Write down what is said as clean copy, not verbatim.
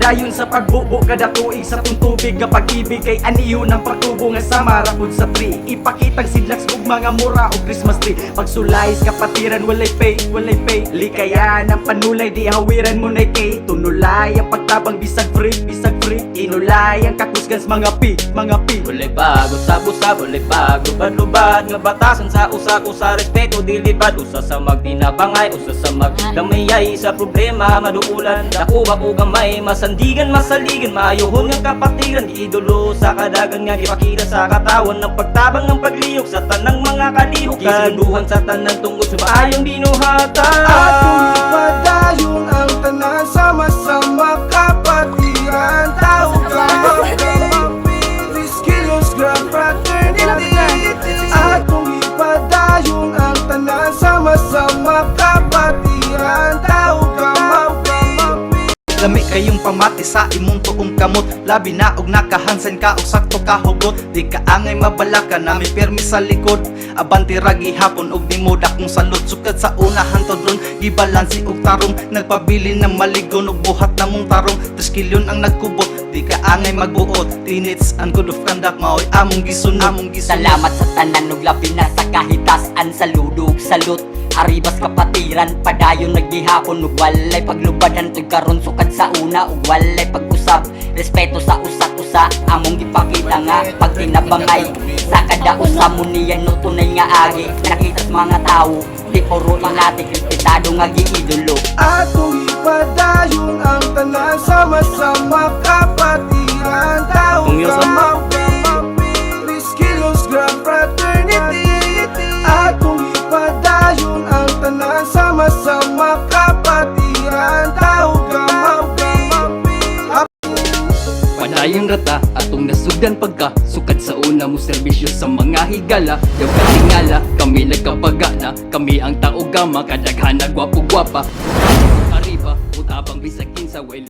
Padayon sa pagbubo kada tuig sa tubig nga pag-ibig kay aniyo ng pagtubo nga sama rapod sa tree. Ipakitang sidlax ug mga mura o Christmas tree. Pagsulay kapatiran walay pay. Likayan ang panulay di hawiran mo nay kay. Tunulay ang pagtabang bisag free. Inulay ang kakusgan sa mga pi. Walay bago sa busa, walay bago lubad nga batasan sa usa respeto dilibad. Usa sa magtinabangay, usa sa magdamayay sa problema maduulan. Dakuha o gamay, masandigan, masaligan, maayuhon nga kapatiran. Idolo sa kadagan nga gipakita sa katawan ng pagtabang ng pagliyok sa tanang mga kalihok. Gisunduhan sa tanang tungkol sa maayong binuhatan. Atong ipadayon ang tanan sama-sama kapatiran. Tao ka mapili, kilos grand fraternity. Atong ipadayon ang tanan sama-sama kapatiran. Tao ka mapili. Lami kayong pamati sa imong tuong kamot. Labi na og nakahansen ka og sakto kahugot. Di ka angay mabalaka na may permi sa likod. Abanti ragi hapon og di mo dakong salot. Sukad sa una hantod ron gibalansi og tarong. Nagpabili ng maligon og buhat na mong tarong. 3 kilyon ang nagkubot, di ka angay magbuot. Tinits ang good of conduct maoy among gisunod. Salamat sa tanan ug labi na sa kahitasan. Saludog salute Aribas kapatiran, padayon naggihapon ug walay paglubadan ug karon sukad sa una ug walay pag-usap. Respeto sa usa-usa among gipakita nga pagtinabangay sa kada usa mo niya no tunay nga agi. Nakita sa mga tawo di puro inati kritisado nga giidolo. Atong ipadayon ang tanan sama-sama kapatiran. Tao ka mapili, kilos grand fraternity. Atong ipadayon ang tanan sama-sama kapatiran. Tao ka mapili. Padayong rata atong nasugdan pagka sukad sa una mo serbisyo sa mga higala. Yaw katingala kami nagkapagana, kami ang tao gama kadaghan na gwapo-gwapa. Arriba utabang bisag kinsa way